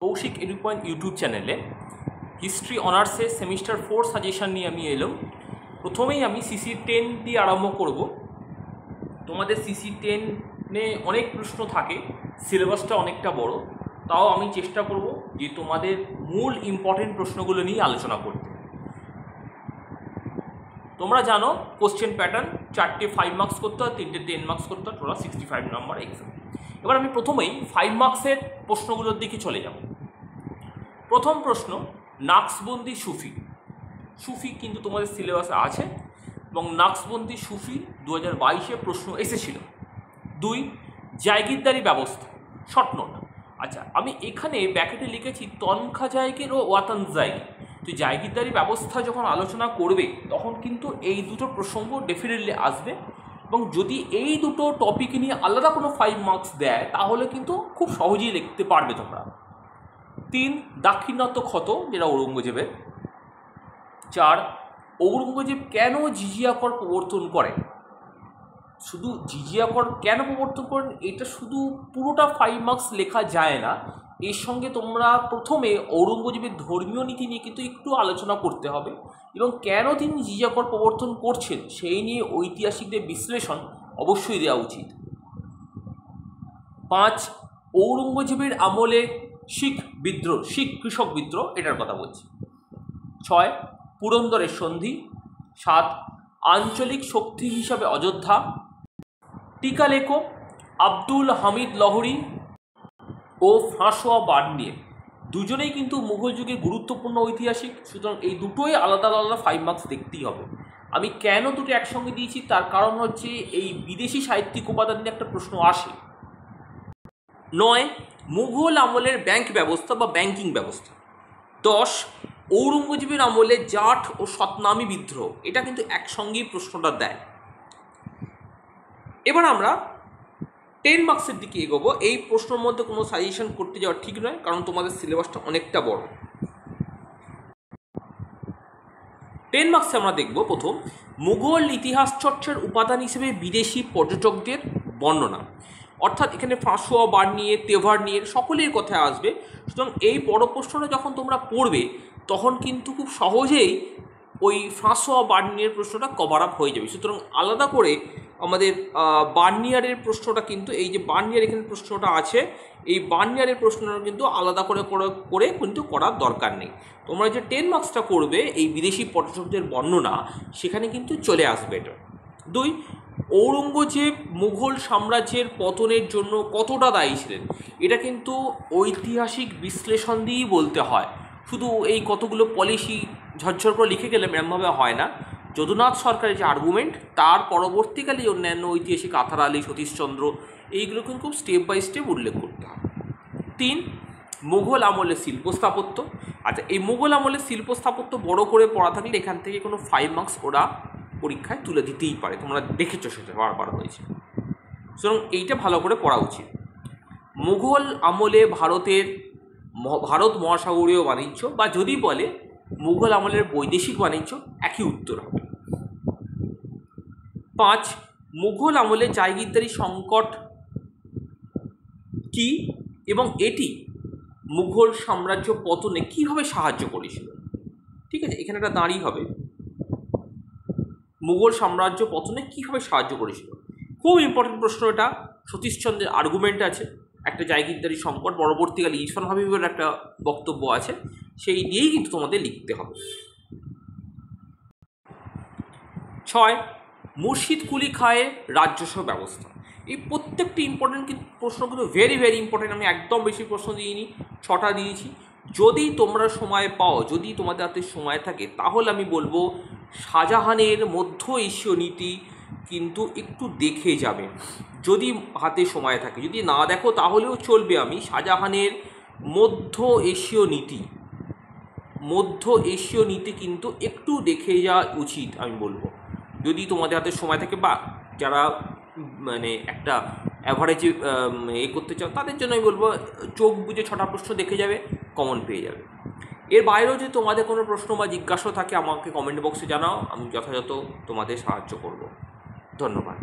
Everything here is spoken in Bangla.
কৌশিক এডু পয়েন্ট ইউটিউব চ্যানেলে হিস্ট্রি অনার্সের সেমিস্টার 4 সাজেশন নিয়ে আমি এলাম। প্রথমেই আমি CC10 দিয়ে আরম্ভ করব। তোমাদের CC10-এ অনেক প্রশ্ন থাকে, সিলেবাসটা অনেকটা বড়, তাও আমি চেষ্টা করব যে তোমাদের মূল ইম্পর্টেন্ট প্রশ্নগুলো নিয়ে আলোচনা করতে। তোমরা জানো কোশ্চেন প্যাটার্ন, 4টে 5 মার্কস করতে হয়, 3টে 10 মার্কস করতে হয়, টোটাল 65 নাম্বার এক্সাম। এবার আমি প্রথমেই 5 মার্কসের প্রশ্নগুলোর দিকে চলে যাব। প্রথম প্রশ্ন, নাকশবন্দি সুফি। সুফি কিন্তু তোমাদের সিলেবাসে আছে এবং নাকশবন্দি সুফি 2022-এ প্রশ্ন এসেছিল। 2, জায়গিরদারি ব্যবস্থা, শর্ট নোট। আচ্ছা, আমি এখানে ব্যাকেটে লিখেছি তনখা জায়গির ও ওয়াতান জায়গির। তো জায়গিরদারি ব্যবস্থা যখন আলোচনা করবে তখন কিন্তু এই দুটো প্রসঙ্গ ডেফিনেটলি আসবে, এবং যদি এই দুটো টপিক নিয়ে আলাদা কোনো 5 মার্কস দেয় তাহলে কিন্তু খুব সহজেই লিখতে পারবে তোমরা। 3, দাক্ষিণাত্য ক্ষত, যেটা ঔরঙ্গজেবের। 4, ঔরঙ্গজেব কেন জিজিয়া কর প্রবর্তন করেন। শুধু জিজিয়া কর কেন প্রবর্তন করেন এটা শুধু পুরোটা 5 মার্কস লেখা যায় না, এর সঙ্গে তোমরা প্রথমে ঔরঙ্গজেবের ধর্মীয় নীতি নিয়ে কিন্তু একটু আলোচনা করতে হবে, এবং কেন তিনি জিজিয়া কর প্রবর্তন করছেন সেই নিয়ে ঐতিহাসিকদের বিশ্লেষণ অবশ্যই দেওয়া উচিত। 5, ঔরঙ্গজেবের আমলে শিখ বিদ্রোহ, শিখ কৃষক বিদ্রোহ, এটার কথা বলছি। 6, পুরন্দরের সন্ধি। 7, আঞ্চলিক শক্তি হিসাবে অযোধ্যা। টিকা লেখো আব্দুল হামিদ লহরি ও ফ্রাঁসোয়া বার্নিয়ে, দুজনেই কিন্তু মুঘল যুগের গুরুত্বপূর্ণ ঐতিহাসিক, সুতরাং এই দুটোই আলাদা আলাদা 5 মার্কস দেখতেই হবে। আমি কেন দুটো একসঙ্গে দিয়েছি তার কারণ হচ্ছে এই বিদেশি সাহিত্যিক উপাদান নিয়ে একটা প্রশ্ন আসে। 9, মুঘল আমলের ব্যাংক ব্যবস্থা বা ব্যাংকিং ব্যবস্থা। 10, ঔরঙ্গজেবের আমলে জাট ও সতনামি বিদ্রোহ, এটা কিন্তু একসঙ্গেই প্রশ্নটা দেয়। এবার আমরা 10 মার্কসের দিকে এগোবো। এই প্রশ্নের মধ্যে কোনো সাজেশন করতে যাওয়া ঠিক নয়, কারণ তোমাদের সিলেবাসটা অনেকটা বড়। 10 মার্কসে আমরা দেখব প্রথম, মুঘল ইতিহাস চর্চার উপাদান হিসেবে বিদেশি পর্যটকদের বর্ণনা। অর্থাৎ এখানে ফ্রাঁসোয়া বার্নিয়ে, তেভার্নিয়ের সকলের কথায় আসবে। সুতরাং এই বড় প্রশ্নটা যখন তোমরা পড়বে তখন কিন্তু খুব সহজেই ওই ফ্রাঁসোয়া বার্নিয়ের প্রশ্নটা কভার আপ হয়ে যাবে। সুতরাং আলাদা করে আমাদের বার্নিয়ারের প্রশ্নটা কিন্তু, এই যে বার্নিয়ার এখানে প্রশ্নটা আছে, এই বার্নিয়ারের প্রশ্নটা কিন্তু আলাদা করে কিন্তু করার দরকার নেই। তোমরা যে 10 মার্কসটা করবে এই বিদেশি পর্যটকদের বর্ণনা, সেখানে কিন্তু চলে আসবে এটা। 2, ঔরঙ্গজেব মুঘল সাম্রাজ্যের পতনের জন্য কতটা দায়ী ছিলেন। এটা কিন্তু ঐতিহাসিক বিশ্লেষণ দিয়েই বলতে হয়, শুধু এই কতগুলো পলিসি ঝরঝর করে লিখে গেলে এরমভাবে হয় না। যদুনাথ সরকারের যে আর্গুমেন্ট, তার পরবর্তীকালে অন্যান্য ঐতিহাসিক আথার আলী, সতীশচন্দ্র, এইগুলো কিন্তু খুব স্টেপ বাই স্টেপ উল্লেখ করতে হবে। 3, মুঘল আমলের শিল্প স্থাপত্য। আচ্ছা, এই মুঘল আমলের শিল্প স্থাপত্য বড় করে পড়া থাকলে এখান থেকে কোনো 5 মার্কস ওরা পরীক্ষায় তুলে দিতেই পারে, তোমরা দেখেছো সেটা বারবার হয়েছে। সুতরাং এইটা ভালো করে পড়া উচিত। মুঘল আমলে ভারত মহাসাগরীয় বাণিজ্য, বা যদি বলে মুঘল আমলের বৈদেশিক বাণিজ্য, একই উত্তর হবে। 5, মুঘল আমলে জায়গিরদারি সংকট কি এবং এটি মুঘল সাম্রাজ্য পতনে কীভাবে সাহায্য করেছিল। ঠিক আছে, এখানে একটা দাঁড়িয়ে হবে, মুঘল সাম্রাজ্য পতনে কীভাবে সাহায্য করেছিল। খুব ইম্পর্টেন্ট প্রশ্ন এটা। সতীশচন্দ্রের আর্গুমেন্ট আছে, একটা জায়গিরদারি সংকট, পরবর্তীকালে ইরফান হাবিবের একটা বক্তব্য আছে, সেই নিয়েই কিন্তু তোমাদের লিখতে হবে। 6, মুর্শিদ কুলি খায়ের রাজস্ব ব্যবস্থা। এই প্রত্যেকটি ইম্পর্টেন্ট কিন্তু প্রশ্ন কিন্তু ভেরি ভেরি ইম্পর্টেন্ট। আমি একদম বেশি প্রশ্ন দিইনি, 6টা দিয়েছি। যদি তোমরা সময় পাও, যদি তোমাদের হাতে সময় থাকে, তাহলে আমি বলবো শাহজাহানের মধ্য এশীয় নীতি কিন্তু একটু দেখে যাবে, যদি হাতে সময় থাকে। যদি না দেখো তাহলেও চলবে, আমি শাহজাহানের মধ্য এশীয় নীতি কিন্তু একটু দেখে যাওয়া উচিত আমি বলবো, যদি তোমাদের হাতে সময় থাকে, বা যারা মানে একটা অ্যাভারেজে করতে চাও তাদের জন্য আমি বলবো চোখ বুঝে 6টা প্রশ্ন দেখে যাবে, কমন পেয়ে যাবে। এর বাইরেও যদি তোমাদের কোনো প্রশ্ন বা জিজ্ঞাসা থাকে আমাকে কমেন্ট বক্সে জানাও, আমি যথাযথ তোমাদের সাহায্য করব। ধন্যবাদ।